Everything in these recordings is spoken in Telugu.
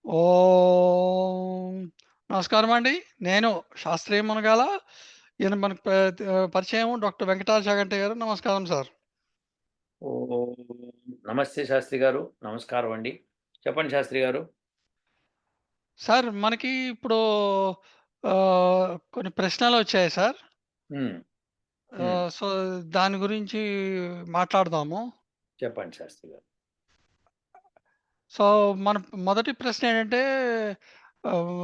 ఓం నమస్కారమండి. నేను శాస్త్రీయ మునగాల. ఈయన మనకు పరిచయం డాక్టర్ వెంకటాచల చాగంటి గారు. నమస్కారం సార్. ఓహ్! నమస్తే శాస్త్రి గారు. నమస్కారం అండి. చెప్పండి శాస్త్రి గారు. సార్ మనకి ఇప్పుడు కొన్ని ప్రశ్నలొచ్చాయి సార్. హ్మ్. హ్మ్. సో, దాని గురించి మాట్లాడదాము. చెప్పండి శాస్త్రి గారు. సో, మన మొదటి ప్రశ్న ఏంటంటే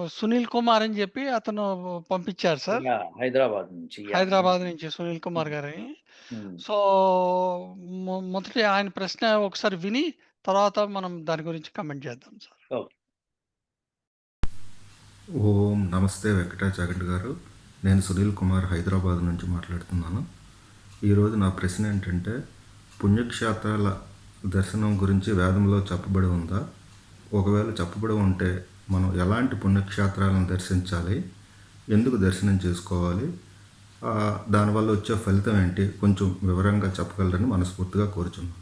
'సునీల్ కుమార్' అని చెప్పి అతను పంపించారు సార్. యాహ్! హైదరాబాద్ నుంచి. యాహ్! హైదరాబాద్ నుంచి 'సునీల్ కుమార్' హ్మ్. గారని. హ్మ్. సో, మొదటి ఆయన ప్రశ్న ఒకసారి విని, తర్వాత మనం దాని గురించి కామెంట్ చేద్దాం సార్. ఓకే. ఓం నమస్తే వెంకటాచాగంటి గారు. నేను సునీల్ కుమార్ హైదరాబాద్ నుంచి మాట్లాడుతున్నాను. ఈరోజు నా ప్రశ్న ఏంటంటే, పుణ్యక్షేత్రాల దర్శనం గురించి వేదంలో చెప్పబడి ఉందా? ఒకవేళ చెప్పబడి ఉంటే మనం ఎలాంటి పుణ్యక్షేత్రాలను దర్శించాలి? ఎందుకు దర్శనం చేసుకోవాలి? దానివల్ల వచ్చే ఫలితం ఏంటి? కొంచెం వివరంగా చెప్పగలరని మనస్ఫూర్తిగా కోరుచున్నాను.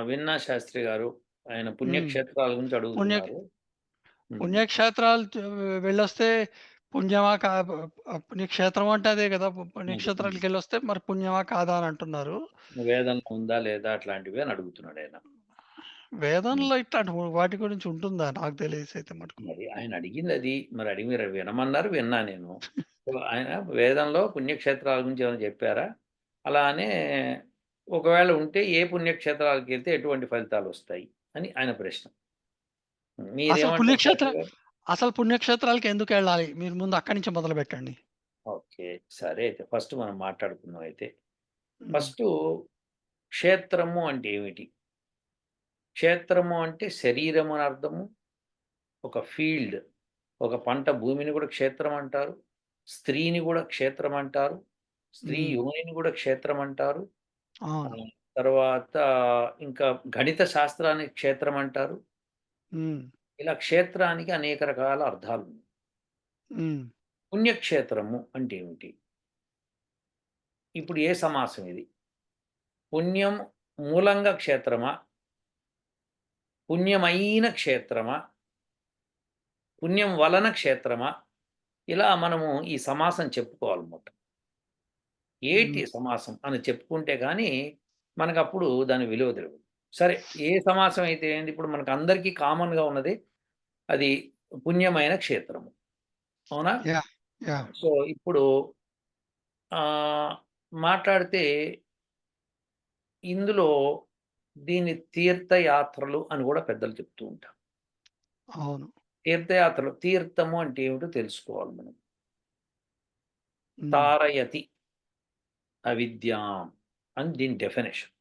విన్నా శాస్త్రి గారు. ఆయన హ్మ్. పుణ్యక్షేత్రాల గురించి పుణ్య అడుగుతున్నారు. హ్మ్. పుణ్యక్షేత్రాలు వెళ్ళొస్తే పుణ్యమా కా పుణ్యక్షేత్రం అంటే అదే కదా! అది. హ్మ్. పుణ్యక్షేత్రాలకెళ్ళొస్తే మరి పుణ్యమా? కాదా? అని అంటున్నారు. వేదంలో ఉందా? లేదా? అట్లాంటివి అని అడుగుతున్నాడాయన. హ్మ్. వేదంలో ఇట్లాంటి వాటి గురించి ఉంటుందా? నాకు తెలియసైతే మటుకు. మరి ఆయన అడిగిందది. మరి అడిగి మీరు వినమన్నారు విన్నా నేను. సో, ఆయన వేదంలో పుణ్యక్షేత్రాల గురించి ఏమైనా చెప్పారా? అలానే ఒకవేళ ఉంటే ఏ పుణ్యక్షేత్రాలకెళ్తే ఎటువంటి ఫలితాలొస్తాయి అని ఆయన ప్రశ్న. అసలు మీరేమంటారు పుణ్యక్షేత్ర శాస్త్రి గారు? అసలు పుణ్యక్షేత్రాలకి ఎందుకెళ్ళాలి? మీరు ముందు అక్కడి నుంచి మొదలుపెట్టండి. ఓకే. సరే అయితే ఫస్ట్ మనం మాట్లాడుకుందాం అయితే. హ్మ్. ఫస్టు క్షేత్రము అంటే ఏమిటి? క్షేత్రము అంటే శరీరము అని అర్థము. ఒక ఫీల్డ్, ఒక పంట భూమిని గూడా క్షేత్రం అంటారు. స్త్రీని గూడా క్షేత్రం అంటారు. స్త్రీ హ్మ్. యోనిని గూడా క్షేత్రం అంటారు. అవును. ఆహ్, తర్వాత ఇంకా గణిత శాస్త్రాన్ని క్షేత్రం అంటారు. హ్మ్. ఇలా క్షేత్రానికి అనేక రకాల అర్థాలున్నాయి. హ్మ్. పుణ్యక్షేత్రము అంటే ఏమిటి? ఇప్పుడు ఏ సమాసం ఇది? పుణ్యం మూలంగా క్షేత్రమా? పుణ్యమైన క్షేత్రమా? పుణ్యం వలన క్షేత్రమా? ఇలా మనము ఈ సమాసం చెప్పుకోవాలన్నమాట. ఏటి హ్మ్. సమాసం అని చెప్పుకుంటే గానీ, మనకప్పుడు దాని విలువ తెలవదు. సరే, ఏ సమాసం అయితే ఏంది, ఇప్పుడు మనకందరికీ కామన్‌గా ఉన్నది అది పుణ్యమైన క్షేత్రము. అవునా? యాహ్! యాహ్! సో, ఇప్పుడు ఆహ్, మాట్లాడితే ఇందులో దీన్ని తీర్థయాత్రలు అని గూడా పెద్దలు చెప్తూ ఉంటారు. అవును. తీర్థయాత్రలు, తీర్థము అంటే ఏమిటో తెలుసుకోవాలి మనం. హ్మ్. తారయతి అవిద్యాం అని దీని డెఫినిషన్.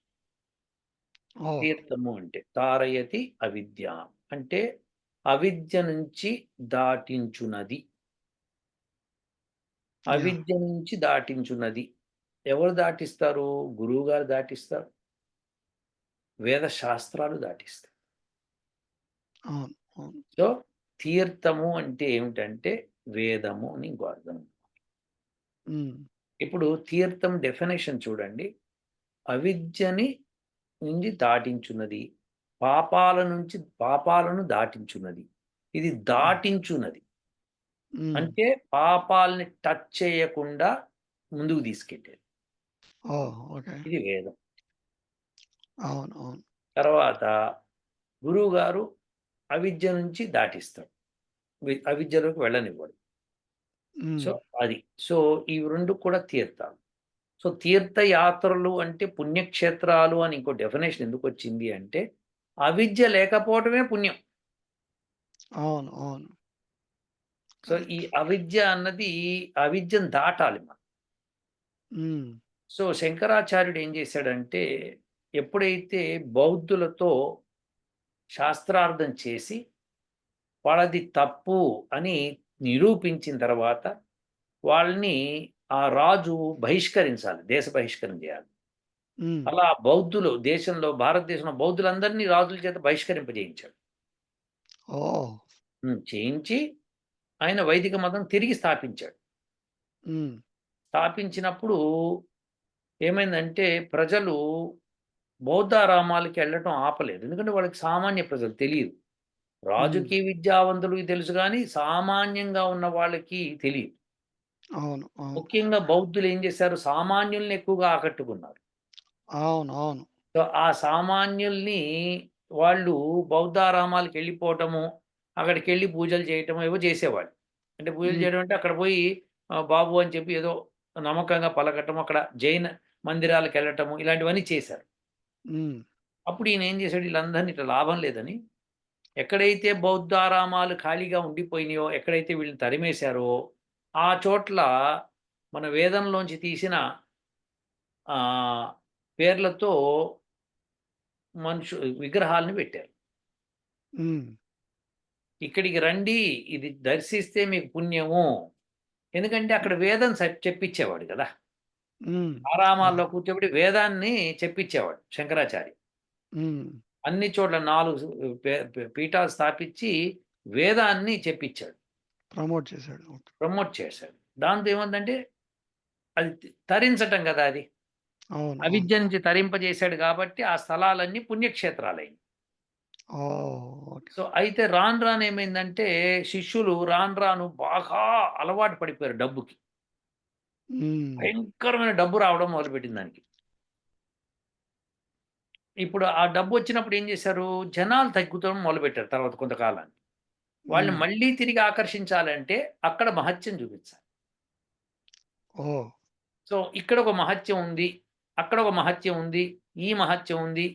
ఓహ్! తీర్థము అంటే తారయతి అవిద్యాం అంటే అవిద్య నుంచి దాటించునది. యాహ్! అవిద్య నుంచి దాటించున్నది. ఎవరు దాటిస్తారు? గురువుగారు దాటిస్తారు. వేద శాస్త్రాలు దాటిస్తాయి. అవును. అవును. సో, తీర్థము అంటే ఏమిటంటే వేదము అని ఇంకో అర్థం. హ్మ్. ఇప్పుడు తీర్థం డెఫినిషన్ చూడండి. అవిద్యని నుంచి దాటించున్నది. పాపాలను దాటించున్నది. ఇది హ్మ్. దాటించున్నది. హ్మ్. అంటే పాపాల్ని టచ్ చేయకుండా ముందుకు తీసుకెళ్ళేది. ఓహ్! ఓకే. ఇది వేదం. అవును. అవును. తర్వాత గురువుగారు అవిద్య నుంచి దాటిస్తాడు. అవిద్యలోకి వెళ్ళనివ్వడు. సో, హ్మ్. అది. సో, ఈ 2 కూడా తీర్థాలు. సో, తీర్థయాత్రలు అంటే పుణ్యక్షేత్రాలు అని ఇంకో డెఫినేషన్ ఎందుకొచ్చింది అంటే, అవిద్య లేకపోవటమే పుణ్యం. అవును. అవును. సో, ఈ కరెక్ట్. అవిద్య అన్నది అవిద్యను దాటాలి మనం. హ్మ్. సో, శంకరాచార్యుడు ఏం చేశాడంటే, ఎప్పుడైతే బౌద్ధులతో శాస్త్రార్థం చేసి, వాళ్ళది తప్పు అని నిరూపించిన తర్వాత, వాళ్ళని ఆ రాజు బహిష్కరించాలి. దేశ బహిష్కరణ చేయాలి. హ్మ్. అలా బౌద్ధులు భారతదేశంలో బౌద్ధులందరినీ రాజుల చేత బహిష్కరింపజేయించాడు. ఓహ్! చేయించి ఆయన వైదిక మతం తిరిగి స్థాపించాడు. హ్మ్. స్థాపించినప్పుడు ఏమైందంటే ప్రజలు బౌద్ధారామాలకి వెళ్ళటం ఆపలేదు. ఎందుకంటే వాళ్ళకి సామాన్య ప్రజలు తెలియదు. రాజకీయ విద్యావంతులకి తెలుసు గానీ, సామాన్యంగా ఉన్న వాళ్ళకి తెలీదు. అవును. అవును. ముఖ్యంగా బౌద్ధులు ఏం చేశారు? సామాన్యుల్ని ఎక్కువగా ఆకట్టుకున్నారు. అవును. అవును. సో, ఆ సామాన్యుల్ని వాళ్ళు బౌద్ధారామాలకెళ్ళిపోవటము, అక్కడికెళ్ళి పూజలు చేయటము ఏవో చేసేవాళ్ళు. అంటే పూజలు హ్మ్. చేయడం అంటే అక్కడ పోయి బాబు అని చెప్పి ఏదో నమ్మకంగా పలకటం, అక్కడ జైన మందిరాలకెళ్ళటము ఇలాంటివన్నీ చేశారు. హ్మ్. అప్పుడు ఈయన ఏం చేశాడు వీళ్ళందరిని ఇట్లా లాభం లేదని, ఎక్కడైతే బౌద్ధారామాలు ఖాళీగా ఉండిపోయినాయో, ఎక్కడైతే వీళ్ళని తరిమేశారో, ఆ చోట్ల మన వేదంలోంచి తీసిన ఆహ్, పేర్లతో విగ్రహాలను పెట్టారు. హ్మ్. ఇక్కడికి రండి. ఇది దర్శిస్తే మీకు పుణ్యము. ఎందుకంటే అక్కడ వేదం చెప్పించేవాడు గదా! హ్మ్. ఆరామాల్లో అవును. కూర్చోబెట్టి వేదాన్ని చెప్పించేవాడు శంకరాచార్య. హ్మ్. అన్ని చోట్ల 4 పే పే పీఠాలు స్థాపించి వేదాన్ని చెప్పించాడు. ప్రమోట్ చేశాడు. ఓకే. ప్రమోట్ చేశాడు. దాంతో ఏమైందంటే అది తరించటం గదా అది. అవును. అవును. అవిద్య నుంచి తరింపజేశాడు గాబట్టి ఆ స్థలాలన్నీ పుణ్యక్షేత్రాలయినాయి. ఓహ్! ఓకే. సో, అయితే రాను రాను ఏమైందంటే శిష్యులు రాను రాను బాగా అలవాటు పడిపోయారు డబ్బుకి. హ్మ్. భయంకరమైన డబ్బు రావడం మొదలుపెట్టింది దానికి. ఇప్పుడు ఆ డబ్బొచ్చినప్పుడు ఏం చేశారు? జనాలు తగ్గుతం మొదలుపెట్టారు తర్వాత కొంతకాలానికి. వాళ్ళని హ్మ్. మళ్ళీ తిరిగి ఆకర్షించాలంటే అక్కడ మహత్యం చూపించాలి. ఓహ్! సో, ఇక్కడ ఒక మహత్యం ఉంది. అక్కడ ఒక మహత్యం ఉంది. ఈ మహత్యం ఉంది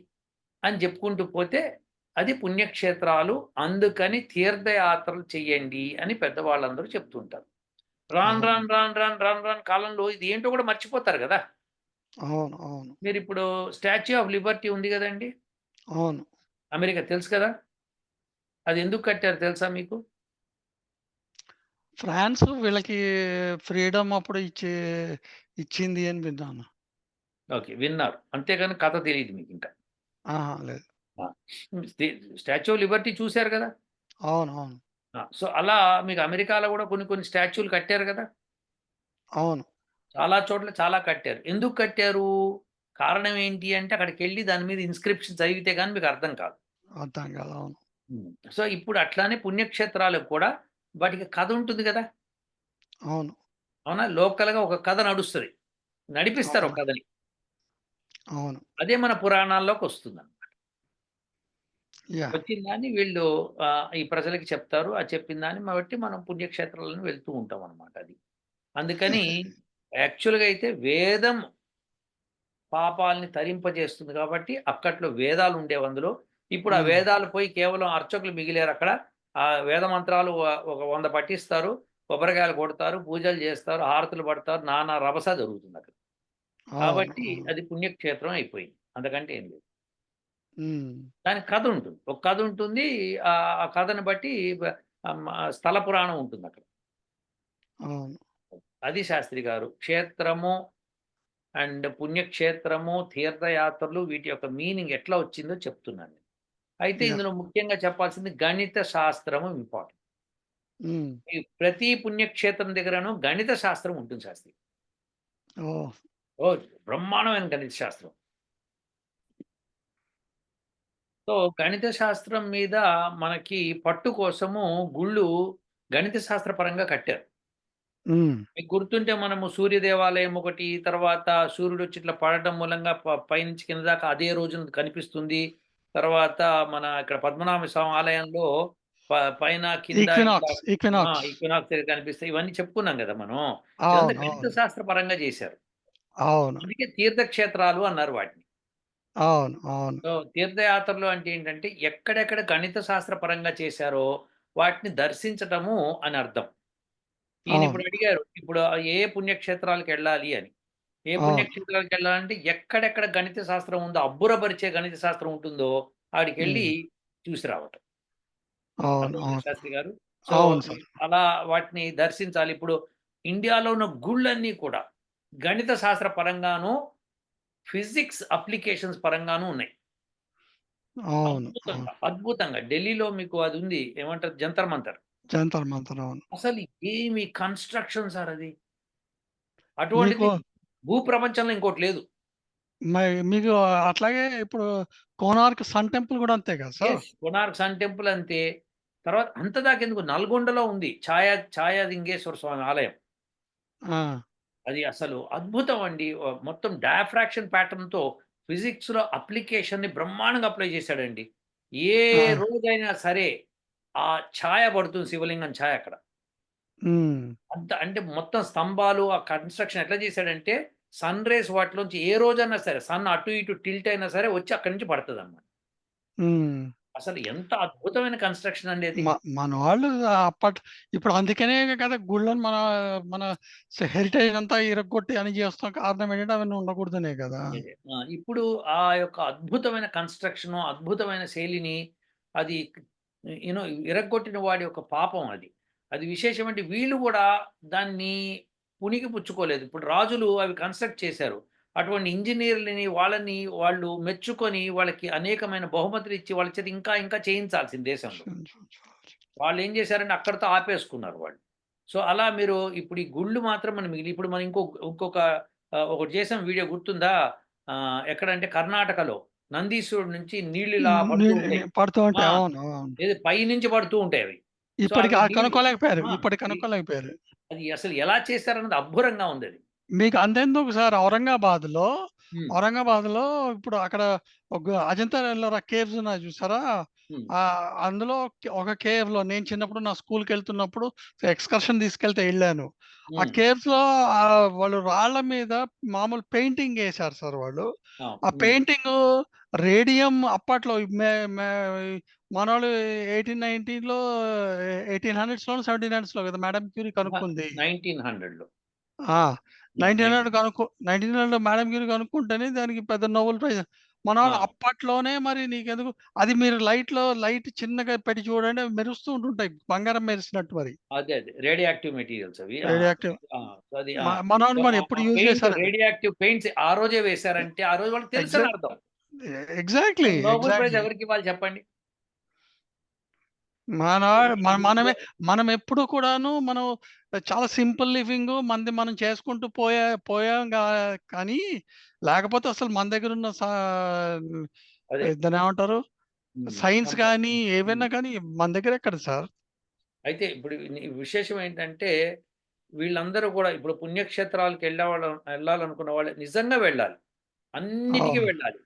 అని చెప్పుకుంటూ పోతే అది పుణ్యక్షేత్రాలు. అందుకని తీర్థయాత్రలు చెయ్యండి అని పెద్దవాళ్ళందరూ చెప్తుంటారు. రాను అవును. రాను రాను రాను రాను రాను కాలంలో ఇది ఏంటో కూడా మర్చిపోతారు గదా! అవును. అవును. మీరిప్పుడు స్టాచ్యూ ఆఫ్ లిబర్టీ ఉంది గదండీ! అవును. అమెరికా తెలుసు కదా! అది ఎందుకు కట్టారో తెలుసా మీకు? ఫ్రాన్స్ వీళ్ళకి ఫ్రీడమ్ అప్పుడు ఇచ్చింది అని విన్నాను. ఓకే. విన్నారు. అంతేగాని కథ తెలీదు మీకింకా. ఆహా! లేదు. ఆ! స్టి స్టాచ్యూ ఆఫ్ లిబర్టీ చూసారు గదా! అవును. అవును. సో, అలా మీకు అమెరికాలో గూడా కొన్ని కొన్ని స్టాచ్యూలు కట్టారు గదా! అవును. చాలా చోట్ల చాలా కట్టారు. ఎందుకు కట్టారు? కారణం ఏంటి అంటే అక్కడికెళ్ళి దాని మీద ఇన్‌స్క్రిప్షన్ చదివితే గాని మీకు అర్థం కాదు. అర్థం కాదు. అవును. సో, ఇప్పుడు అట్లానే పుణ్యక్షేత్రాలకు కూడా వాటికి కథ ఉంటుంది గదా! అవును. అవునా? లోకల్‌గా ఒక కథ నడుస్తది. నడిపిస్తారు ఒక అవును. కథని. అవును. అదే మన పురాణాల్లోకొస్తుందన్నమాట. యాహ్! వచ్చిన దాన్ని వీళ్ళు ఈ ప్రజలకి చెప్తారు. ఆ చెప్పిన దాన్ని బట్టి మనం పుణ్యక్షేత్రాలను వెళ్తూ ఉంటామనమాట అది. అందుకని యాక్చువల్‌గా అయితే వేదం పాపాల్ని తరింపజేస్తుంది కాబట్టి అక్కట్లో వేదాలుండేవి అందులో. ఇప్పుడు ఆ హ్మ్. వేదాలు పోయి కేవలం అర్చకులు మిగిలారక్కడ. ఆ వేద మంత్రాలు ఒక 100 పఠిస్తారు. కొబ్బరికాయలు కొడతారు. పూజలు చేస్తారు. హారతులు పడతారు. నానా రభస జరుగుతుందక్కడ. అవును. కాబట్టి అవును. అది పుణ్యక్షేత్రం అయిపోయింది. అంతకంటే ఏం లేదు. హ్మ్. దానికి కథ ఉంటుంది. ఒక కథ ఉంటుంది. ఆ కథను బట్టి బ స్థల పురాణం ఉంటుందక్కడ. అవును. అది శాస్త్రి గారు. క్షేత్రము అండ్ పుణ్యక్షేత్రము, తీర్థయాత్రలు వీటి యొక్క మీనింగ్ ఎట్లా వచ్చిందో చెప్తున్నాను. అయితే యాహ్! ఇందులో ముఖ్యంగా చెప్పాల్సింది గణిత శాస్త్రము ఇంపార్టెంట్. హ్మ్. ఈ ప్రతి పుణ్యక్షేత్రం దగ్గరను గణిత శాస్త్రం ఉంటుంది శాస్త్రి. ఓహ్! ఓహ్! బ్రహ్మాండమైన గణిత శాస్త్రం. సో, గణిత శాస్త్రం మీద మనకి పట్టు కోసము గుళ్ళు గణిత శాస్త్ర పరంగా కట్టారు. హ్మ్. మీకు గుర్తుంటే మనము సూర్య దేవాలయం ఒకటి, తర్వాత సూర్యుడొచ్చి ఇట్లా పడటం మూలంగా పైనుంచి కింద దాకా అదే రోజున కనిపిస్తుంది. తర్వాత మన ఇక్కడ పద్మనాభ స్వామి ఆలయంలో ప పైన, కింద ఇట్లా ఈక్వినాక్స్. ఈక్వినాక్స్ కనిపిస్తాయి. ఇవన్నీ చెప్పుకున్నాం గదా మనం. ఇదంతా అవును. గణిత అవును. శాస్త్ర పరంగా జేశారు. అవును. అందుకే తీర్థక్షేత్రాలు అన్నారు వాటిని. అవును. అవును. సో, తీర్థయాత్రలు అంటే ఏంటంటే ఎక్కడెక్కడ గణిత శాస్త్ర పరంగా చేశారో వాటిని దర్శించటము అని అర్థం. అవును. ఈయనిప్పుడు అడిగారు. ఇప్పుడు ఏ పుణ్యక్షేత్రాలకెళ్ళాలి అని. ఏ అవును. పుణ్యక్షేత్రాలకెళ్ళాలంటే ఎక్కడెక్కడ గణిత శాస్త్రం ఉందో, అబ్బురపరిచే గణిత శాస్త్రం ఉంటుందో ఆడికెళ్ళి హ్మ్. చూసి రావటం. అవును. అర్థమైందా అవును. శాస్త్రి గారు? సో, అవును సార్. అలా వాటిని దర్శించాలి. ఇప్పుడు ఇండియాలో ఉన్న గుళ్ళన్నీ కూడా గణిత శాస్త్ర పరంగాను, ఫిజిక్స్ అప్లికేషన్స్ పరంగాను ఉన్నాయి. అవును. అవును. అద్భుతంగా, అద్భుతంగా. ఢిల్లీలో మీకు అది ఉంది. ఏమంటారు జంతర్ మంతర్. జంతర్ మంతర్. అవును. అసలు ఏమి కన్‌స్ట్రక్షన్ సార్ అది. అటువంటిది మీకు భూప్రపంచంలో ఇంకోటి లేదు. మీకు అట్లాగే ఇప్పుడు కోనార్క్ సన్ టెంపుల్ గూడా అంతే కదా సార్? కొనార్క్ సన్ టెంపుల్ అంతే. తర్వాత అంత దాకెందుకు నల్గొండలో ఉంది ఛాయాలింగేశ్వర స్వామి ఆలయం. ఆ! అది అసలు అద్భుతం అండి. మొత్తం డయాఫ్రాక్షన్ ప్యాటర్న్‌తో ఫిజిక్స్‌లో అప్లికేషన్‌ని బ్రహ్మాండంగా అప్లై చేశాడండి. ఏ ఆ! రోజైనా సరే ఆ ఛాయ పడుతుంది, శివలింగం ఛాయ అక్కడ. హ్మ్. అంత అంటే మొత్తం స్తంభాలు, ఆ కన్‌స్ట్రక్షన్ ఎట్లా చేశాడంటే సన్ రేస్ వాటిలోంచి ఏ రోజన్నా సరే సన్ అటు ఇటు టిల్ట్ అయినా సరే వచ్చి అక్కడి నుంచి పడతదన్నమాట. హ్మ్. అసలు ఎంత అద్భుతమైన కన్‌స్ట్రక్షన్ అండి అది. మనవాళ్ళు ఇప్పుడు అందుకనే కదా గుళ్ళని మన హెరిటేజ్ అంతా ఇరగ్గొట్టి అన్ని చేస్తాం. కారణం ఏంటంటే అవన్నీ ఉండకూడదనే కదా! అదే. ఇప్పుడు ఆ యొక్క అద్భుతమైన కన్‌స్ట్రక్షను, అద్భుతమైన శైలిని అది ఇరగ్గొట్టిన వాడి యొక్క పాపం అది. అది విశేషమంటే వీళ్ళు గూడా దాన్ని పుణికి పుచ్చుకోలేదు. ఇప్పుడు రాజులు అవి కన్‌స్ట్రక్ట్ చేశారు. అటువంటి ఇంజినీర్‌లని వాళ్ళు మెచ్చుకొని వాళ్ళకి అనేకమైన బహుమతులిచ్చి వాళ్ళ చేత ఇంకా ఇంకా చేయించాల్సింది దేశంలో. వాళ్ళేం జేశారంటే అక్కడితో ఆపేసుకున్నారు వాళ్ళు. సో, అలా మీరు ఇప్పుడు ఈ గుళ్ళు మాత్రం మనం ఇప్పుడు మనం ఇంకొక ఒకటి చేసాం వీడియో గుర్తుందా? ఎక్కడంటే కర్ణాటకలో నందీశ్వరుడు నుంచి నీళ్ళిలా పడుతూ ఉంటాయి. పడుతూ ఉంటాయి. ఆ! అవును. అవును. ఏది పైనుంచి పడుతూ ఉంటాయి అవి. సో, ఇప్పటికి అవి నీళ్ళు కనుక్కోలేకపోయారు. ఆ! ఇప్పటికి ఇ కనుక్కోలేకపోయారు. అది అసలు ఎలా చేశారన్నది అబ్బురంగా ఉందది. మీకు అంతెందుకు సార్ హ్మ్. ఔరంగాబాద్‌లో ఇప్పుడు అక్కడ ఒక అజంతా ఎల్లోరా కేవ్స్ ఉన్నాయి చూసారా? హ్మ్. అందులో ఒక కేవ్‌లో నేను చిన్నప్పుడు నా స్కూల్‌కెళ్తున్నప్పుడు ఎక్స్‌కర్షన్ తీసుకెళ్తే ఎళ్ళాను. ఆ హ్మ్. కేవ్స్‌లో వాళ్ళు రాళ్ళ మీద మామూలు పెయింటింగ్ ఏశారు సార్ వాళ్ళు. ఆ! ఆ హ్మ్. పెయింటింగు రేడియం అప్పట్లో మే మే మనోళ్ళు 1890లో 1800స్‌లోనో, 1700స్‌లో కదా! మేడమ్ క్యూరీ అహా! కనుక్కుంది. 1900లో. ఆ! హ్మ్. 1900 మేడమ్ గిరి కనుక్కుంటేనే దానికి పెద్ద నోబెల్ ప్రైజ్. ఆ! మనోళ్ళు అప్పట్లోనే మరి నీకెందుకు అది మీరు లైట్ చిన్నగా పెట్టి చూడండి అవి మెరుస్తూ ఉంటుంటాయి. బంగారం మెరిసినట్టు మరి. అదే. రేడియో యాక్టివ్ మెటీరియల్స్ అవి. ఆ! రేడియోయాక్టివ్. ఆ! సో, అది సో, మనోళ్ళు మరి ఎప్పుడు ఆ యూజ్ పెయింట్ చేశారది. రేడియో యాక్టివ్ పెయింట్స్ ఆ రోజే వేశారంటే, ఆ రోజు వాళ్ళకి తెలుసని ఎగ్జాక్ట్ అర్థం. ఎగ్జాక్ట్‌లీ. మరి నోబెల్ ప్రైజ్ ఎగ్జాక్ట్‌లీ. ఎవరికివ్వాలి చెప్పండి? మన ఈ మన దీంట్లో మనం ఎప్పుడు కూడాను చాలా సింపుల్ లివింగు మనది మనం చేసుకుంటూ పోయాం కానీ లేకపోతే అసలు మన దగ్గరున్న అదే. దాన్నేమంటారు? హ్మ్. సైన్స్ గాని, హ్మ్. ఏవైనా గాని మన దగ్గరెక్కడ సార్? అయితే ఇప్పుడు విశేషం ఏంటంటే, వీళ్ళందరూ కూడా ఇప్పుడు పుణ్యక్షేత్రాలకు ఎళ్ళాలనుకున్న వాళ్ళు నిజంగా వెళ్ళాలి. అన్నిటికి అవును. వెళ్ళాలి.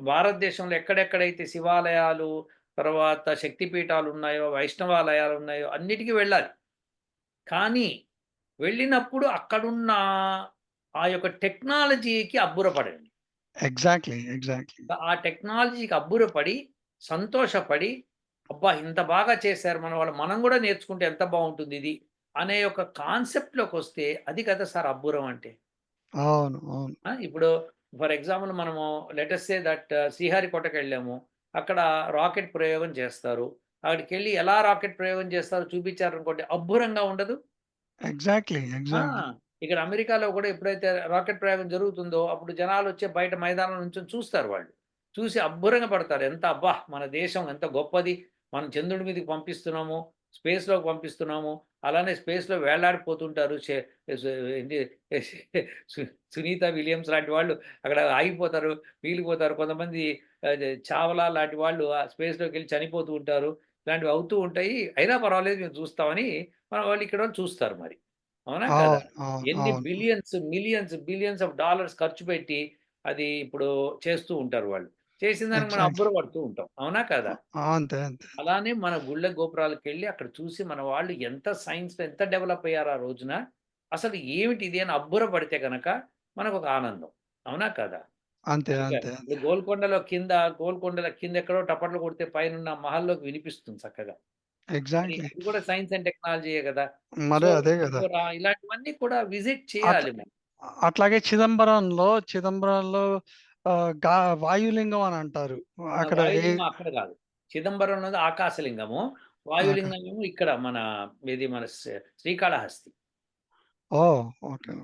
భారతదేశంలో ఎక్కడెక్కడైతే శివాలయాలు, తర్వాత శక్తిపీఠాలున్నాయో, వైష్ణవాలయాలున్నాయో అన్నిటికి వెళ్ళాలి. కానీ వెళ్ళినప్పుడు అక్కడున్న ఆ యొక్క టెక్నాలజీకి అబ్బురపడండి. ఎగ్జాక్ట్‌లీ. ఆ టెక్నాలజీకి అబ్బురపడి, సంతోషపడి, అబ్బా! ఇంత బాగా చేశారు మన వాళ్ళు. మనం గూడా నేర్చుకుంటే ఎంత బావుంటుందిది, అనే ఒక కాన్సెప్ట్‌లోకొస్తే అది కదా సార్ అబ్బురం అంటే. అవును. ఇప్పుడు ఫర్ ఎగ్జాంపుల్ మనము లెట్ అస్ సే దట్ శ్రీహరికోటకెళ్ళాము. అక్కడ రాకెట్ ప్రయోగం చేస్తారు. అక్కడికెళ్ళి ఎలా రాకెట్ ప్రయోగం చేస్తారో చూపించారనుకోండి అబ్బురంగా ఉండదు? ఆ! ఎగ్జాక్ట్‌లీ. ఇక్కడ అమెరికాలో గూడా ఎప్పుడైతే రాకెట్ ప్రయోగం జరుగుతుందో, అప్పుడు జనాలొచ్చి బయట మైదానంలో నుంచొని చూస్తారు వాళ్ళు. చూసి అబ్బురంగా పడతారు. అబ్బా! మన దేశం ఎంత గొప్పది. మనం చంద్రుడి మీదకి పంపిస్తున్నాము. స్పేస్‌లోకి పంపిస్తున్నాము. అలానే స్పేస్‌లో వేళ్లాడిపోతుంటారు. సు ఏంటి సు సునీత విలియమ్స్ లాంటి వాళ్ళు అక్కడ ఆగిపోతారు, మిగిలిపోతారు. కొంతమంది చావలా లాంటి వాళ్ళు ఆ స్పేస్‌లోకెళ్ళి చనిపోతూ ఉంటారు. ఇలాంటివి అవుతూ ఉంటాయి. అయినా పర్వాలేదు మేము చూస్తామని మన వాళ్ళు ఇక్కడోళ్ళు చూస్తారు మరి. అవునా కదా! ఎన్ని అవును. Billions, millions, billions of dollars ఖర్చు పెట్టి అది ఇప్పుడు చేస్తూ ఉంటారు వాళ్ళు. చేసిన దానికి మనం ఎగ్జాక్ట్‌లీ. అబ్బురపడుతూ ఉంటాం. అవునా కాదా? అంతే. అలానే మన గుళ్ళ గోపురాలకెళ్ళి అక్కడ చూసి మన వాళ్ళు ఎంత సైన్స్‌లో ఎంత డెవలప్ అయ్యారో ఆ రోజున. అసలు ఏమిటి ఇది అని అబ్బురపడితే గనక మనకొక ఆనందం. అవునా కాదా? అందుకే అంతే. ఇప్పుడు గోల్కొండల కింద ఎక్కడో టపర్లు కొడితే పైనున్న మహల్లోకి వినిపిస్తుంది చక్కగా. మరి ఎగ్జాక్ట్‌లీ. అది కూడా సైన్స్ అండ్ టెక్నాలజీయే గదా! సో, మరి అదే గదా! ఇలాంటివన్నీ కూడా విజిట్ అట్లా చేయాలి మనం. అట్లాగే చిదంబరంలో వాయులింగం అని అంటారు. అక్కడ వాయులింగం అక్కడ గాదు. చిదంబరం అన్నది ఆకాశలింగము. ఆక వాయులింగమేమో ఇక్కడ మన మన శ్రీకాళహస్తి. ఓహ్! ఓకే.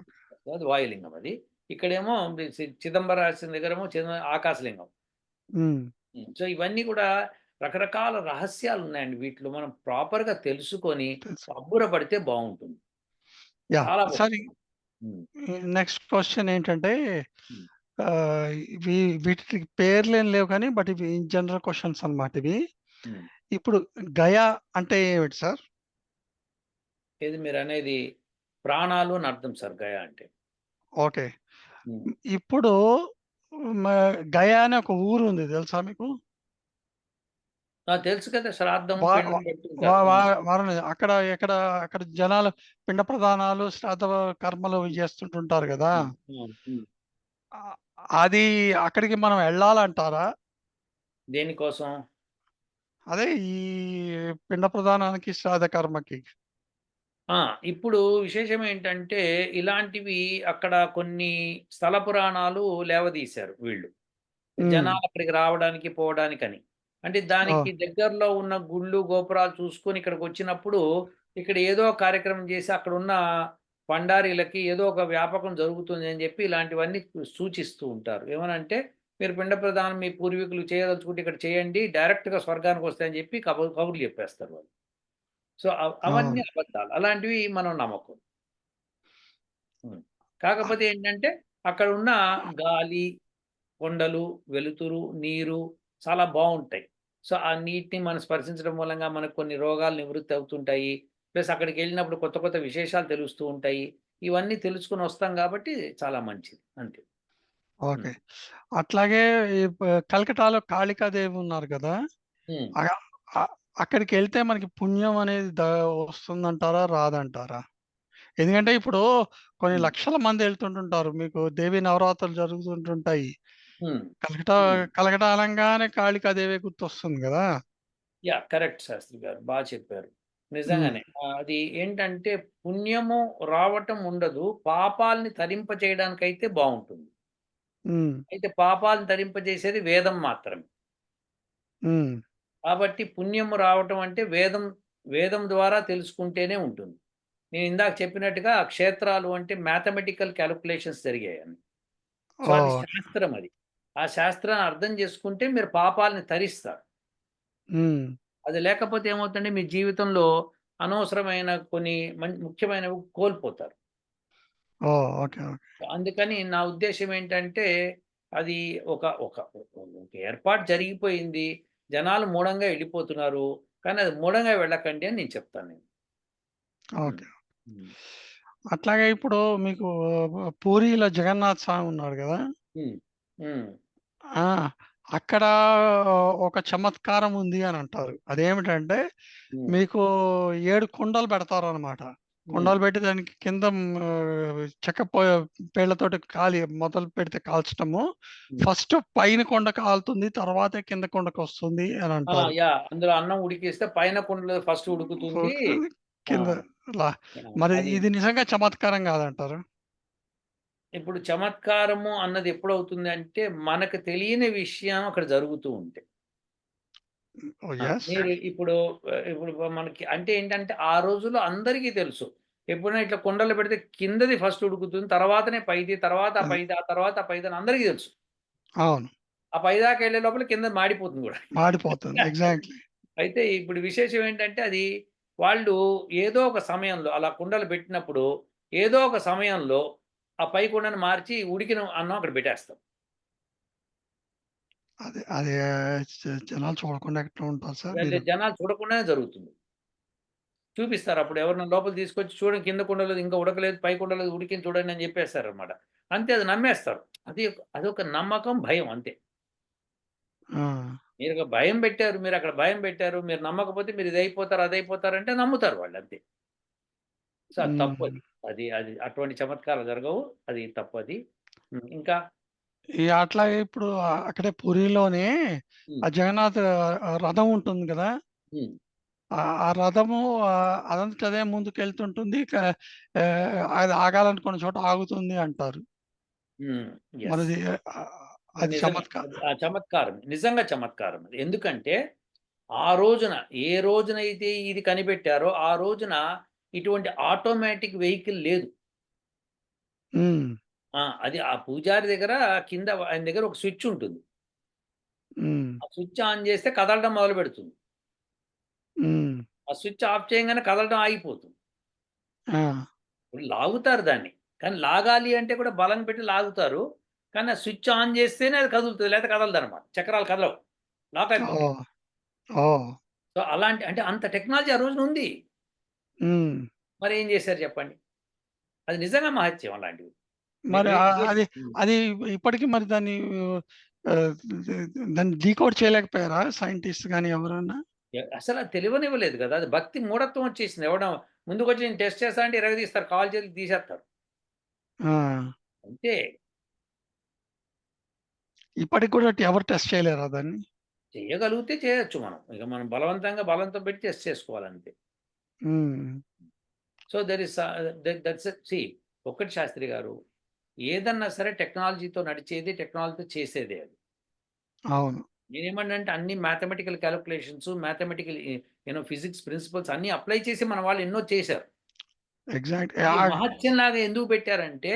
అది వాయులింగం అది. ఇక్కడేమో చిదంబరాశ్రం దగ్గరేమో ఆకాశలింగం. హ్మ్. సో, ఇవన్నీ కూడా రకరకాల రహస్యాలున్నాయండి వీటిలో. మనం ప్రాపర్‌గా తెలుసుకొని తెలుసు. అబ్బురపడితే బావుంటుంది. యాహ్! చాలా సరే బావుంటుంది. హ్మ్. నెక్స్ట్ క్వెషన్ ఏంటంటే హ్మ్. ఇవి వీటికి పేర్లేం లేవు కానీ బట్ ఇవి జనరల్ క్వశ్చన్స్ అన్నమాట ఇవి. ఉమ్. ఇప్పుడు గయా అంటే ఏమిటి సార్? ఇది మీరు అనేది ప్రాణాలు అని అర్థం సార్ గయా అంటే. ఓకే. ఉమ్. ఇప్పుడు గయా అనే ఒక ఊరు ఉంది తెలుసా మీకు? నాకు తెలుసు కదా, శ్రాద్ధము వా- పిండం వా- పెట్టుకుంటారు. వారణాసి అక్కడ అక్కడ జనాలు పిండ ప్రదానాలు శ్రాద్ధ కర్మలు చేస్తుంటుంటారు కదా. ఆ- అది అక్కడికి మనం వెళ్ళాలంటారా? దేనికోసం? అదే ఈ పిండ ప్రదానానికి శ్రాద్ధ కర్మకి. ఆ! ఇప్పుడు విశేషం ఏంటంటే, ఇలాంటివి అక్కడ కొన్ని స్థల పురాణాలు లేవదీశారు వీళ్ళు. ఉమ్, జనాలు అక్కడికి రావడానికి, పోవడానికని. అంటే ఓ, దానికి దగ్గరలో ఉన్న గుళ్ళు, గోపురాలు చూసుకొని ఇక్కడికొచ్చినప్పుడు, ఇక్కడ ఏదో ఒక కార్యక్రమం చేసి అక్కడున్న పండారీలకి ఏదో ఒక వ్యాపకం జరుగుతుంది అని చెప్పి ఇలాంటివన్నీ సూచిస్తూ ఉంటారు. ఏమనంటే, మీరు పిండ ప్రదానం మీ పూర్వీకులు చేయదలుచుకుంటే ఇక్కడ చేయండి. డైరెక్ట్‌గా స్వర్గానికొస్తాయని చెప్పి కబుర్లు చెప్పేస్తారు వాళ్ళు. సో, అవన్నీ అవును. అబద్ధాలు. అలాంటివి మనం నమ్మకం. హ్మ్. కాకపోతే ఏంటంటే, అక్కడున్న గాలి, కొండలు, వెలుతురు, నీరు చాలా బావుంటాయి. సో, ఆ నీటిని మనం స్పర్శించడం మూలంగా మనకు కొన్ని రోగాలు నివృత్తి అవుతుంటాయి. ప్లస్ అక్కడికెళ్ళినప్పుడు కొత్త కొత్త విశేషాలు తెలుస్తూ ఉంటాయి. ఇవన్నీ తెలుసుకొని వస్తాం కాబట్టి చాలా మంచిది. అంతే. ఓకే. హ్మ్. అట్లాగే ఈ కలకటాలో కాళికాదేవి ఉన్నారు కదా. హ్మ్. అ అ- అక్కడికి వెళ్తే మనకి పుణ్యం అనేది వస్తుందంటారా, రాదంటారా? ఎందుకంటే ఇప్పుడు కొన్ని హ్మ్. లక్షల మంది వెళ్తుంటుంటారు. మీకు దేవి నవరాత్రులు జరుగుతుంటుంటాయి. హ్మ్. కలకట హ్మ్. కలకట అనంగానే కాళికాదేవి గుర్తొస్తుంది కదా. యాహ్! కరెక్ట్ శాస్త్రి గారు. చెప్పారు. ఉమ్, నిజంగానే. అది ఏంటంటే పుణ్యము రావటం ఉండదు. పాపాల్ని తరింపచేయడానికైతే బావుంటుంది. ఉమ్, అయితే పాపాలను తరింపజేసేది వేదం మాత్రమే. ఉమ్, కాబట్టి పుణ్యము రావటం అంటే వేదం ద్వారా తెలుసుకుంటేనే ఉంటుంది. నేను ఇందాక చెప్పినట్టుగా ఆ క్షేత్రాలు అంటే మ్యాథమెటికల్ కాలిక్యులేషన్స్ జరిగాయని. సో, ఓ, అది శాస్త్రం అది. ఆ శాస్త్రాన్ని అర్థం చేసుకుంటే మీరు పాపాలని తరిస్తారు. ఉమ్, అది లేకపోతే ఏమవుతుందంటే మీ జీవితంలో అనవసరమైన కొన్ని ముఖ్యమైనవి కోల్పోతారు. ఓ, ఓకే, ఓకే. అందుకని నా ఉద్దేశ్యం ఏంటంటే, అది ఒక ఒక ఒక ఏర్పాటు జరిగిపోయింది. జనాలు మూఢంగా ఎళ్ళిపోతున్నారు. కానీ అది మూఢంగా వెళ్ళకండి అని నేను చెప్తాను నేను. హ్మ్. ఓకే. హ్మ్. అట్లాగే ఇప్పుడు మీకు పూరిలో జగన్నాథ్ స్వామి ఉన్నాడు కదా. హ్మ్. హ్మ్. ఆ! అక్కడ ఒక చమత్కారం ఉంది అని అంటారు. అదేమిటంటే హ్మ్. మీకు 7 కుండలు పెడతారనమాట. హ్మ్. కుండలు పెట్టి దానికి కింద చెక్క పేళ్ళతోటి మొదలు పెడితే కాల్చటము. హ్మ్. ఫస్ట్ పైన కొండ కాలుతుంది. తర్వాతే కింద కొండకొస్తుంది అని అంటారు. యాహ్! అందులో అన్నం ఉడికిస్తే పైన కుండలో ఫస్ట్ ఉడుకుతుంది. ఉడుకుతుంది. ఆ! కింద లా యాహ్! మరి అది ఇది నిజంగా చమత్కారం కాదంటారా? ఇప్పుడు చమత్కారము అన్నది ఎప్పుడవుతుంది అంటే, మనకు తెలియని విషయం అక్కడ జరుగుతూ ఉంటే. ఓహ్! యెస్. మీరు ఇప్పుడు మనకి అంటే ఏంటంటే, ఆ రోజుల్లో అందరికీ తెలుసు. ఎప్పుడైనా ఇట్లా కుండలో పెడితే కిందది ఫస్ట్ ఉడుకుతుంది. తర్వాతనే పైది, తర్వాత ఆ అది. పైది, ఆ తర్వాత ఆ పైదని అందరికీ తెలుసు. అవును. ఆ పైదాకా ఎళ్ళే లోపల కిందది మాడిపోతుంది గూడా. మాడిపోతుంది. ఎగ్జాక్ట్‌లీ. అయితే ఇప్పుడు విశేషం ఏంటంటే, అది వాళ్ళు ఏదో ఒక సమయంలో అలా కుండలు పెట్టినప్పుడు, ఏదో ఒక సమయంలో ఆ పై కుండను మార్చి ఉడికిన అన్నం అక్కడ పెట్టేస్తారు. అది అది జనాలు చూడకుండా ఎట్లా ఉంటారు సార్ మీరు? జనాలు చూడకుండానే జరుగుతుంది. చూపిస్తారు. అప్పుడు ఎవరినైనా లోపలికి తీసుకొచ్చి చూడండి కింద కుండలో ఇంకా ఉడకలేదు, పై కుండలో ఉడికింది చూడండి అని చెప్పేస్తారనమాట. అంతే అది నమ్మేస్తారు. అదొక నమ్మకం, భయం అంతే. ఆ! మీరొక భయం పెట్టారు. మీరక్కడ భయం పెట్టారు. మీరు నమ్మకపోతే మీరు ఇదైపోతారు, అదైపోతారంటే నమ్ముతారు వాళ్ళు అంతే. సో, అది హ్మ్. తప్పది. అది అటువంటి చమత్కారాలు జరగవు. అది తప్పది. హ్మ్. ఇంకా అట్లాగే ఇప్పుడు అక్కడే పురిలోనే హ్మ్. ఆ జగన్నాథ్ రథం ఉంటుంది గదా. హ్మ్. ఆ రథము అదంతటదే ముందుకెళ్తుంటుంది. అది ఆగాలనుకున్న చోట ఆగుతుంది అంటారు. హ్మ్. యెస్. మరది అది నిజమే. చమత్కారం. అది ఆ చమత్కారం. నిజంగా చమత్కారం అది. ఎందుకంటే, ఆ రోజున ఏ రోజునైతే ఇది కనిపెట్టారో, ఆ రోజున ఇటువంటి ఆటోమేటిక్ వెహికల్ లేదు. హ్మ్. అది ఆ పూజారి దగ్గర కింద ఆయన దగ్గర ఒక స్విచ్ ఉంటుంది. హ్మ్. ఆ స్విచ్ ఆన్ చేస్తే కదలడం మొదలుపెడుతుంది. హ్మ్. ఆ స్విచ్ ఆఫ్ చేయంగానే కదలడం ఆగిపోతుంది. ఆ! ఇప్పుడు లాగుతారు దాన్ని. కానీ లాగాలి అంటే కూడా బలం పెట్టి లాగుతారు. కానీ ఆ స్విచ్ ఆన్ చేస్తేనే అది కదులుతుంది, లేకపోతే కదలదనమాట. చక్రాలు కదలవు, లాక్ అయిపోతాయి. ఓహ్! ఓహ్! సో అలాంటి అంటే అంత టెక్నాలజీ ఆ రోజున ఉంది. హ్మ్. మరి ఏం చేశారు చెప్పండి? అది నిజంగా మహత్యం అలాంటివి. మరి ఇదే అది అది ఇప్పటికి మరి దాన్ని ఆహ్, దాన్ని డీకోడ్ చేయలేకపోయారా సైంటిస్ట్ గాని ఎవరన్నా? అసలు అది తెలివనివ్వలేదు కదా! అది భక్తి మూఢత్వం వచ్చేసింది. ఎవడం ముందుకొచ్చి నేను టెస్ట్ చేస్తా అంటే ఇరగదీస్తారు. కాళ్ళు చేతులు తీసేస్తారు. ఆ! అంతే. ఇప్పటికి కూడా ఎవరు టెస్ట్ చేయలేరా దాన్ని? చేయగలిగితే చేయొచ్చు మనం. ఇక మనం బలవంతంగా బలంతో పెట్టి టెస్ట్ చేసుకోవాలంతే. Hmm. So, there is that's see ఒక్కటి శాస్త్రి గారు, ఏదన్నా సరే టెక్నాలజీతో నడిచేది, టెక్నాలజీతో చేసేదే అది. అవును. నేనేమన్నానంటే అన్ని mathematical calculations, mathematical physics principles అన్నీ అప్లై చేసి మన వాళ్ళు ఎన్నో చేశారు. ఎగ్జాక్ట్ అది మహత్యంలాగా ఎందుకు పెట్టారంటే,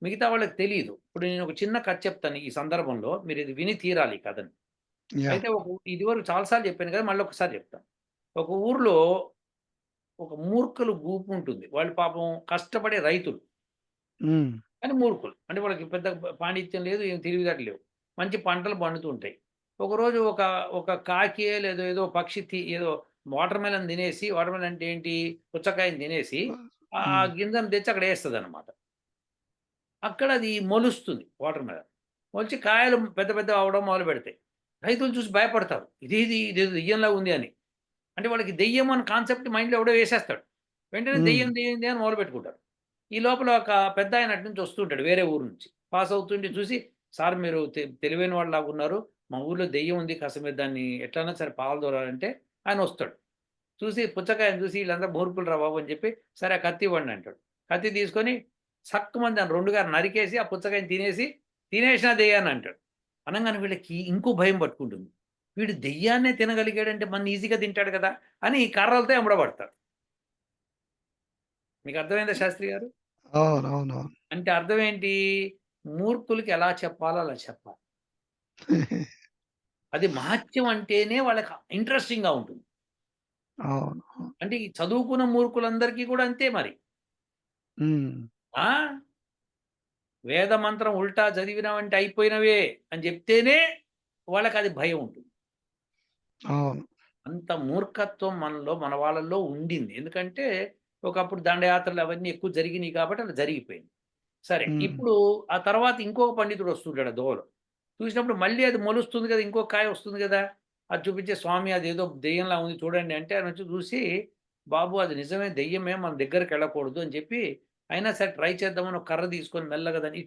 మిగతా వాళ్ళకి తెలీదు. ఇప్పుడు నేను ఒక చిన్న కథ చెప్తాను ఈ సందర్భంలో. మీరు ఇది విని తీరాలి ఈ కథని. యాహ్! అయితే ఇదివరకు చాలా సార్లు చెప్పాను కదా! మళ్ళీ ఒకసారి చెప్తాను. ఒక ఊర్లో ఒక మూర్ఖుల గుంపు ఉంటుంది. వాళ్ళు పాపం కష్టపడే రైతులు. హ్మ్. కానీ మూర్ఖులు. అంటే వాళ్ళకి పెద్ద పాండిత్యం లేదు, ఏం తెలివితేటలు లేవు. మంచి పంటలు పండుతూ ఉంటాయి. ఒకరోజు ఒక కాకియో లేదో ఏదో పక్షి ఏదో వాటర్ మెలన్ తినేసి, వాటర్ మెలన్ అంటే ఏంటి? పుచ్చకాయని తినేసి ఆ హ్మ్. గింజను తెచ్చి అక్కడ ఏస్తదనమాట. అక్కడ అది మొలుస్తుంది వాటర్ మెలన్. మొలిచి కాయలు పెద్ద పెద్దవి అవ్వడం మొదలుపెడతాయి. రైతులు చూసి భయపడతారు. ఇదేదో దెయ్యంలా ఉంది అని. అంటే వాళ్ళకి దెయ్యం అన్న కాన్సెప్ట్ మైండ్‌లో ఎవడో వేసేస్తాడు. వెంటనే హ్మ్. దెయ్యం, దెయ్యం, దెయ్యం అని మొదలుపెట్టుకుంటారు. ఈ లోపల ఒక పెద్దాయన అటు నుంచి వస్తుంటాడు వేరే ఊరు నుంచి. పాస్ అవుతుంటే చూసి, "సార్ మీరు తెలివైన వాళ్ళలాగున్నారు. మా ఊర్లో దెయ్యం ఉంది. కాస్త మీరు దాన్ని ఎట్లైనా సరే పారదోలాలంటే" ఆయన వస్తాడు. చూసి పుచ్చకాయని చూసి "ఈళ్ళంతా మూర్ఖులురా బాబు" అని చెప్పి, "సరే ఆ కత్తి ఇవ్వండి" అంటాడు. కత్తి తీసుకొని సక్కుమని దాన్ని 2గా నరికేసి ఆ పుచ్చకాయని తినేసి, "తినేసినా దెయ్యాన్ని" అంటాడు. అనంగానే వీళ్ళకి ఇంకో భయం పట్టుకుంటుంది. వీడు దెయ్యాన్నే తినగలిగాడంటే మన ఈజీగా తింటాడు కదా! అని ఈ కర్రలతో ఎమ్మడబడతారు. మీకు అర్థమైందా శాస్త్రి గారు? అవునవునవును. అంటే అర్థం ఏంటి? మూర్ఖులకి ఎలా చెప్పాలో అలా చెప్పాలి. అది మహత్యం అంటేనే వాళ్ళకి ఇంట్రెస్టింగ్‌గా ఉంటుంది. అవును. అవును. అంటే ఈ చదువుకున్న మూర్ఖులందరికీ కూడా అంతే మరి. హ్మ్. ఆ! వేద మంత్రం ఉల్టా చదివినావంటే అయిపోయినవే అని చెప్తేనే వాళ్ళకది భయం ఉంటుంది. అవును. అంత మూర్ఖత్వం మనలో మన వాళ్ళలో ఉండింది. ఎందుకంటే ఒకప్పుడు దండయాత్రలు అవన్నీ ఎక్కువ జరిగినియి కాబట్టి అలా జరిగిపోయింది. సరే. హ్మ్. ఇప్పుడు ఆ తర్వాత ఇంకొక పండితుడు వస్తుంటాడు ఆ దోవలో. చూసినప్పుడు మళ్ళీ అది మొలుస్తుంది గదా! ఇంకొక కాయ వస్తుంది గదా! అది చూపించి స్వామి అదేదో దెయ్యంలా ఉంది చూడండి అంటే ఆయనొచ్చి చూసి, బాబు అది నిజమే దెయ్యమే మన దగ్గరికెళ్ళకూడదు అని చెప్పి, అయినా సరే ట్రై చేద్దామని ఒక కర్ర తీసుకొని మెల్లగా దాన్ని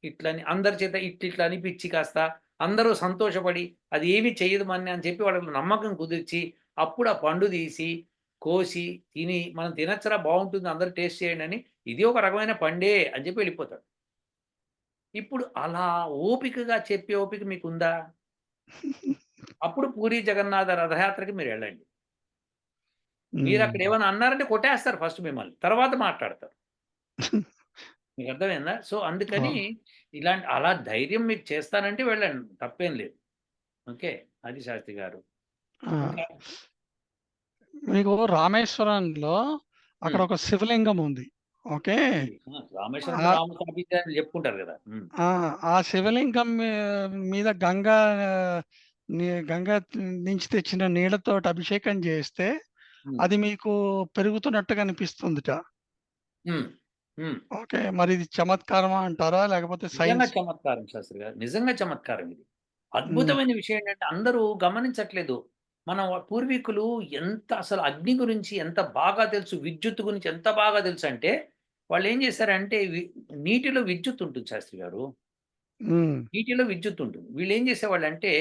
ఇట్లని అందరి చేత ఇట్లిట్లా అనిపిచ్చి కాస్త అందరూ సంతోషపడి అది ఏమి చెయ్యదు మన్ని అని చెప్పి వాళ్ళకి నమ్మకం కుదిర్చి, అప్పుడు ఆ పండు తీసి, కోసి, తిని మనం తినచ్చురా బావుంటుంది అందరూ టేస్ట్ చేయండి అని ఇది ఒక రకమైన పండే అని చెప్పి వెళ్ళిపోతాడు. ఇప్పుడు అలా ఓపికగా చెప్పే ఓపిక మీకుందా? అప్పుడు పూరీ జగన్నాథ రథయాత్రకి మీరెళ్ళండి. హ్మ్. మీరక్కడ ఏమైనా అన్నారంటే కొట్టేస్తారు ఫస్ట్ మిమ్మల్ని. తర్వాత మాట్లాడతారు. మీకు అర్థమైందా? సో, అందుకని అవును. అలా ధైర్యం మీకు చేస్తానంటే వెళ్ళండి. తప్పేం లేదు. ఓకే. అది శాస్త్రి గారు. ఆ! ఇంకా మీకు రామేశ్వరంలో అక్కడ హ్మ్. ఒక శివలింగం ఉంది. ఓకే. ఉంది. రామేశ్వరం అంటే ఆహ్, రాముడు స్థాపించారని చెప్పుకుంటారు గదా! హ్మ్. ఆ! ఆ శివలింగం మీద గంగా గంగా నుంచి తెచ్చిన నీళ్ళతోటి అభిషేకం చేస్తే హ్మ్. అది మీకు పెరుగుతున్నట్టుగా అనిపిస్తుందిట. హ్మ్. హ్మ్. ఓకే. మరి ఇది చమత్కారమా అంటారా? లేకపోతే నిజంగా సైన్స్ చమత్కారం శాస్త్రి గారు. నిజంగా చమత్కారం ఇది. హ్మ్. అద్భుతమైన విషయం ఏంటంటే అందరూ గమనించట్లేదు. మన పూర్వీకులు ఎంత అసలు అగ్ని గురించి ఎంత బాగా తెలుసు, విద్యుత్ గురించి ఎంత బాగా తెలుసంటే, వాళ్ళేం చేశారంటే నీటిలో విద్యుత్ ఉంటుంది శాస్త్రి గారు. హ్మ్. నీటిలో విద్యుత్ ఉంటుంది. వీళ్ళేం చేసేవాళ్ళంటే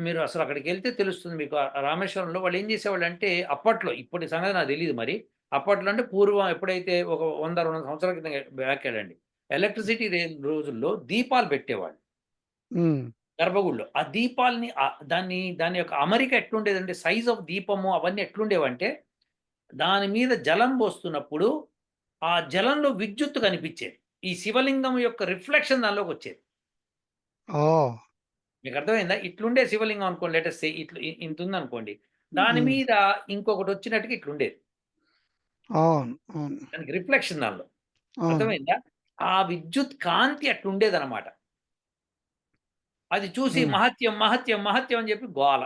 మీరు అసలు అక్కడికెళ్తే తెలుస్తుంది మీకు. రామేశ్వరంలో వాళ్ళేం చేసేవాళ్ళంటే అప్పట్లో, ఇప్పటి సంగతి నాకు తెలీదు మరి. అప్పట్లో అంటే పూర్వం ఎప్పుడైతే ఒక 100, 200 సంవత్సరాల క్రితం బ్యాక్ వెళ్ళండి. ఎలక్ట్రిసిటీ రోజుల్లో దీపాలు పెట్టేవాళ్ళు హ్మ్. గర్భగుడిలో. ఆ దీపాల్ని దాని యొక్క అమరిక ఎట్లుండేదంటే సైజ్ ఆఫ్ దీపము అవన్నీ ఎట్లుండేవంటే, దాని మీద జలం పోస్తున్నప్పుడు, ఆ జలంలో విద్యుత్తు కనిపిచ్చేది. ఈ శివలింగం యొక్క రిఫ్లెక్షన్ దానిలోకొచ్చేది. ఓహ్! మీకర్థమైందా? ఇట్లుండే శివలింగం అనుకోండి లెట్ అస్ సే ఇంతుందనుకోండి. దాని హ్మ్. మీద ఇంకొకటొచ్చినట్టుగా ఇట్లుండేది. అవును. అవును. దానికి రిఫ్లెక్షన్ దానిలో. అవును. అర్థమైందా? ఆ విద్యుత్ కాంతి అట్లుండేదనమాట. అది చూసి హ్మ్. మహత్యం, మహత్యం, మహత్యం అని చెప్పి గోల.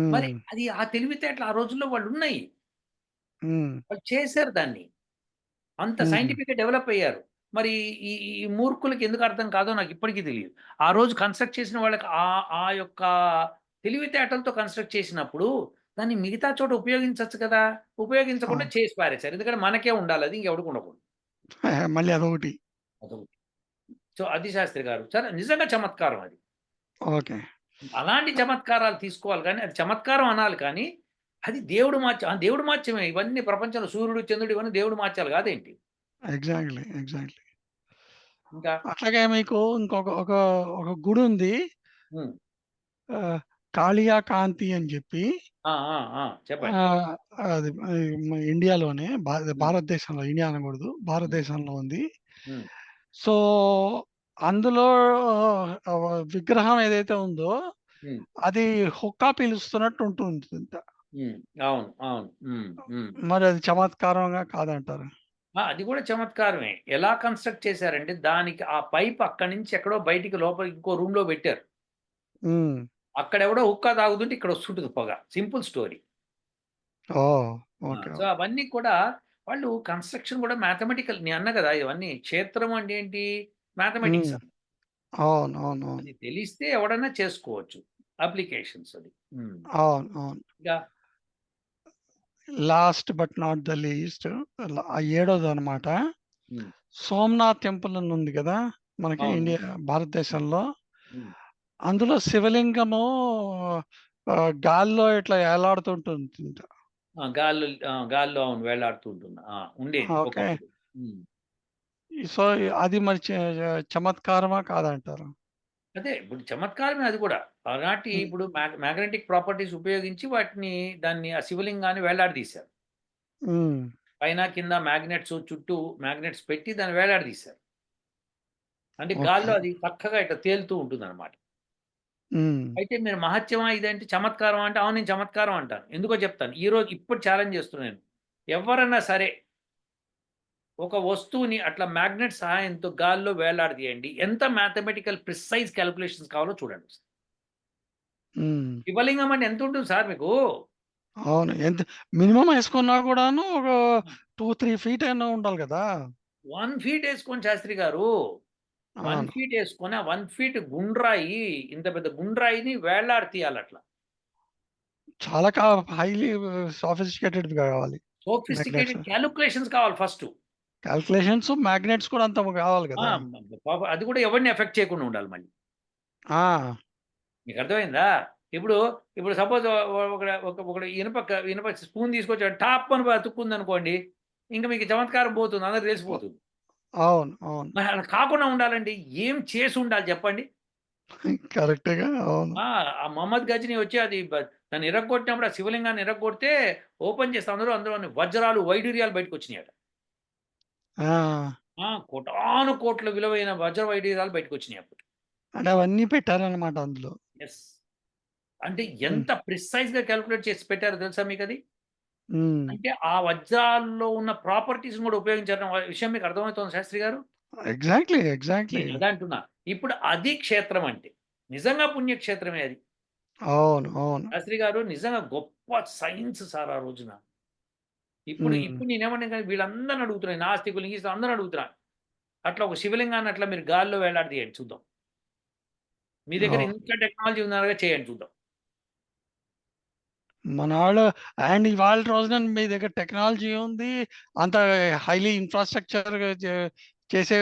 మరి హ్మ్. అది ఆ తెలివితేటలు ఆ రోజుల్లో వాళ్ళున్నాయి. హ్మ్. వాళ్ళు చేశారు దాన్ని. అంత హ్మ్. సైంటిఫిక్‌గా డెవలప్ అయ్యారు. మరి ఈ ఈ మూర్ఖులకి ఎందుకు అర్థం కాదో నాకిప్పటికి తెలీదు. ఆ రోజు కన్‌స్ట్రక్ట్ చేసిన వాళ్ళకి ఆ యొక్క తెలివితేటలతో కన్‌స్ట్రక్ట్ చేసినప్పుడు దాన్ని మిగతా చోట ఉపయోగించొచ్చు కదా! ఉపయోగించకుండా అవును. చేసి పారేశారు. ఎందుకంటే మనకే ఉండాలది. ఇంకెవడికి ఉండకూడదు. మళ్ళీ అదొకటి. అదొకటి. సో, అది శాస్త్రి గారు. సరే నిజంగా చమత్కారం అది. ఓకే. అలాంటి చమత్కారాలు తీసుకోవాలి గానీ, అది చమత్కారం అనాలి కానీ, అది దేవుడు దేవుడు మాత్యమే. ఇవన్నీ ప్రపంచంలో సూర్యుడు, చంద్రుడు ఇవన్నీ దేవుడు మాత్యాలు కాదేంటి? ఎగ్జాక్ట్‌లీ. ఎగ్జాక్ట్‌లీ. ఇంకా అట్లాగే మీకు ఇంకొక ఒక ఒక గుడుంది. హ్మ్. కాళియా కాంతి అని జెప్పి ఆ! ఆ! ఆ! చెప్పండి. ఆహ్, అది ఇండియాలోనే హ్మ్. భారతదేశంలో, ఇండియా అనకూడదు. హ్మ్. భారతదేశంలో ఉంది. హ్మ్. సో, అందులో విగ్రహం ఏదైతే ఉందో హ్మ్. అది హుక్కా పీలుస్తున్నట్టు ఉంటుందంట. హ్మ్. అవును. అవును. హ్మ్. హ్మ్. మరి అది చమత్కారంగా కాదంటారా? ఆ! అది కూడా చమత్కారమే. ఎలా కన్‌స్ట్రక్ట్ చేశారంటే, దానికి ఆ పైప్ అక్కడి నుంచి ఎక్కడో బయటికి లోపలికి ఇంకో రూమ్‌లో పెట్టారు. హ్మ్. అక్కడెవడో హుక్కా తాగుతుంటే ఇక్కడ వస్తుంటది పొగ. Simple story. Oh! Ah! Okay. So, అవన్నీ కూడా వాళ్ళు కన్‌స్ట్రక్షన్ కూడా మ్యాథమెటికల్ నేను అన్నా కదా! ఇవన్నీ క్షేత్రం అంటే ఏంటి? మ్యాథమెటిక్స్ హ్మ్. అది. అవును. అవునవును. అది తెలిస్తే ఎవడన్నా చేసుకోవచ్చు. అప్లికేషన్స్ అది. హ్మ్. అవును. అవును. ఇంకా last but not the least ఏడోదనమాట. హ్మ్. సోమనాథ్ టెంపుల్ అని ఉంది గదా! మనకి అవును. హ్మ్. భారతదేశంలో. హ్మ్. అందులో శివలింగము గాల్లో ఇట్లా ఏలాడుతుంటుందంట. గాల్లో అవును వేలాడుతూ ఉంటుంది. ఆ! ఉండేది ఓకే. ఒకప్పుడు. హ్మ్. సో, అది మరి చమత్కారమా కాదంటారా? అదే ఇప్పుడు చమత్కారమే అది కూడా. ఆనాటి హ్మ్. ఇప్పుడు మ్యాగ్నెటిక్ ప్రాపర్టీస్ ఉపయోగించి దాన్ని ఆ శివలింగాన్ని వేలాడదీశారు. హ్మ్. పైన కింద చుట్టూ మాగ్నెట్స్ పెట్టి దాన్ని వేలాడదీశారు. అంటే ఓకే. గాల్లో అది చక్కగా ఇట్లా తేలుతూ ఉంటుందన్నమాట. హ్మ్. అయితే మీరు మహత్యమా ఇదేంటి చమత్కారమా అంటే, అవును నేను చమత్కారం అంటాను. ఎందుకో చెప్తాను. ఇప్పుడు ఛాలెంజ్ చేస్తున్నా నేను. ఎవ్వరన్నా సరే ఒక వస్తువుని అట్లా మాగ్నెట్ సహాయంతో గాల్లో వేలాడదీయండి. ఎంత మ్యాథమెటికల్ ప్రిసైజ్ కాలిక్యులేషన్స్ కావాలో చూడండి. హ్మ్. శివలింగం అంటే ఎంతుంటుంది సార్ మీకు? అవును. మినిమమ్ యేసుకున్నా కూడాను ఒక 2, 3 ఫీట్ అయినా ఉండాలి గదా! 1 ఫీట్ ఏసుకోండి శాస్త్రి గారు. 1 అవును. ఫీట్ ఏసుకొని, ఆ 1 ఫీట్ గుండ్రాయి, ఇంత పెద్ద గుండ్రాయిని వేళ్లాడతీయాలట్లా. చాలా హైలీ సోఫిస్టికేటెడ్‌వి గావాలి. మాగ్నెట్స్. సోఫిస్టికేటెడ్ కాలిక్యులేషన్స్ కావాలి ఫస్టు. కాలిక్యులేషన్స్, మాగ్నెట్స్ కూడా అంత గావాలి ఆ! గదా! పాపం అది కూడా ఎవరిని ఎఫెక్ట్ చేయకుండా ఉండాలి మళ్ళీ. ఆ! మీకర్థమైందా? ఇప్పుడు, ఇప్పుడు సపోజ్ ఒకడు ఒకడు ఇనప స్పూన్ తీసుకొచ్చి టాప్పని అతుక్కుందనుకోండి, ఇంక మీకు చమత్కారం పోతుంది. అందరికి ఒ తెలిసిపోతుంది. అవును. అవును. మరి అలా కాకుండా ఉండాలంటే ఏం చేసుండాలి చెప్పండి? కరెక్టేగా. అవును. ఆ! ఆ మహమ్మద్ గజని వచ్చి అది దాన్ని ఇరగ్గొట్టినప్పుడు ఆ శివలింగాన్ని ఇరగ్గొడితే ఓపెన్ చేస్తే అందులోని వజ్రాలు, వైడూర్యాలు బయటకొచ్చినాయట. ఆ! ఆ! కోటాను కోట్ల విలువైన వజ్ర వైడూర్యాలు బయటకొచ్చినాయి అప్పుడు. అంటే అవన్నీ పెట్టారనమాట అందులో. యెస్. అంటే హ్మ్. ఎంత ప్రిసైజ్‌గా కాలిక్యులేట్ చేసి పెట్టారో తెలుసా మీకది? హ్మ్. అంటే ఆ వజ్రాల్లో ఉన్న ప్రాపర్టీస్‌ని కూడా ఉపయోగించారన్న విషయం మీకు అర్థమవుతోందా శాస్త్రి గారు? ఎగ్జాక్ట్‌లీ. ఎగ్జాక్ట్‌లీ. అదంటున్నా. ఇప్పుడు అది క్షేత్రం అంటే. నిజంగా పుణ్యక్షేత్రమే అది. అవును. అవును. శాస్త్రి గారు నిజంగా గొప్ప సైన్స్ సార్ ఆ రోజున. ఇప్పుడు హ్మ్. ఇప్పుడు నేనేమన్నా గాని వీళ్ళందరిని అడుగుతున్నా. నాస్తికులు, గీస్తులు అందరిని అడుగుతున్నా. అట్లా ఒక శివలింగాన్ని అట్లా మీరు గాల్లో వేలాడదీయండి చూద్దాం. మీ దగ్గర ఓహ్! ఇంత టెక్నాలజీ ఉందనగా చేయండి చూద్దాం. మనాళ్ళు అండ్ ఇవాళ రోజున మీ దగ్గర టెక్నాలజీ ఉంది. అంత హైలీ ఇన్‌ఫ్రాస్ట్రక్చర్ చేసే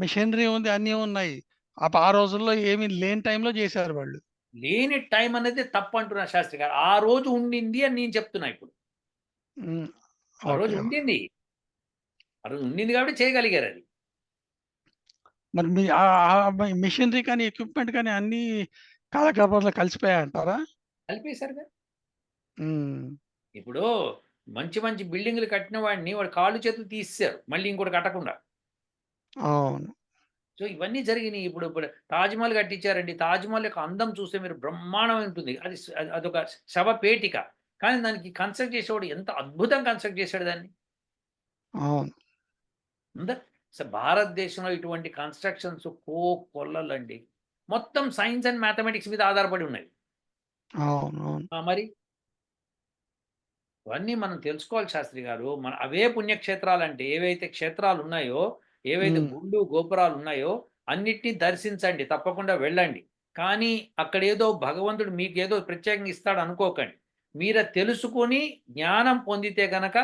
మిషనరీ ఉంది. అన్నీ ఉన్నాయి. ఆ రోజుల్లో ఏమి లేని టైంలో జేశారు వాళ్ళు. లేని టైం అనేది తప్పంటున్నా శాస్త్రి గారు. ఆ రోజు ఉండింది అని నేను చెప్తున్నా ఇప్పుడు. హ్మ్. ఆ రోజు ఓకే. ఉండింది. ఆ రోజు ఉండింది కాబట్టి చేయగలిగారది. మరి మీ మిషనరీ కానీ, ఎక్విప్‌మెంట్ కానీ అన్నీ కాలగర్భంలో కలిసిపోయాయంటారా? కలిపేసారుగా. హ్మ్. ఇప్పుడు మంచి మంచి బిల్డింగులు కట్టిన వాడు కాళ్ళు చేతులు తీసేసారు. మళ్ళీ ఇంకోటి కట్టకుండా. అవును. సో, ఇవన్నీ జరిగినియి. ఇప్పుడు 'తాజ్‌మహల్' కట్టించారండి. 'తాజ్‌మహల్' యొక్క అందం చూస్తే మీరు బ్రహ్మాండంగా ఉంటుంది. అదొక శవపేటిక. కానీ దానికి కన్స్ట్రక్ట్ చేసేవాడు ఎంత అద్భుతంగా కన్స్ట్రక్ట్ చేసాడు దాన్ని. అవును. ఉందా? భారతదేశంలో ఇటువంటి కన్స్ట్రక్షన్స్ కొల్లలండి. మొత్తం సైన్స్ అండ్ మ్యాథమెటిక్స్ మీద ఆధారపడి ఉన్నాయి. అవునవును. మరి ఇవన్నీ మనం తెలుసుకోవాలి శాస్త్రి గారు. అవే పుణ్యక్షేత్రాలంటే ఏవైతే క్షేత్రాలు ఉన్నాయో, ఏవైతే గుళ్ళు గోపురాలు ఉన్నాయో అన్నిటినీ దర్శించండి, తప్పకుండా వెళ్ళండి. కానీ అక్కడేదో భగవంతుడు మీకేదో ప్రత్యేకంగా ఇస్తాడు అనుకోకండి. మీరు తెలుసుకొని జ్ఞానం పొందితే గనక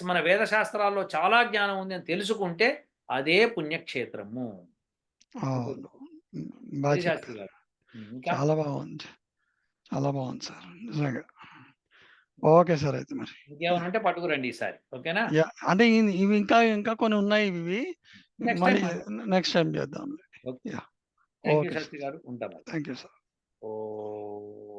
మన వేదశాస్త్రాల్లో చాలా జ్ఞానం ఉంది అని తెలుసుకుంటే అదే పుణ్యక్షేత్రము. అవును. బాగా శాస్త్రి చెప్పారు. గారు. ఇంకా చాలా బాగుంది. చాలా బాగుంది సార్. నిజంగా. Okay sir. అయితే మరి. ఇంకేమైనా ఉంటే పట్టుకురండి ఈసారి. ఓకేనా? అంటే ఇవి ఇంకా కొన్ని ఉన్నాయి ఇవి. నెక్స్ట్ మళ్ళీ టైం నెక్స్ట్ టైమ్ చేద్దాం. Okay. Yeah! Thank you okay sir. Shastri గారు. ఉంటా మరి. Thank you sir. ఓహ్!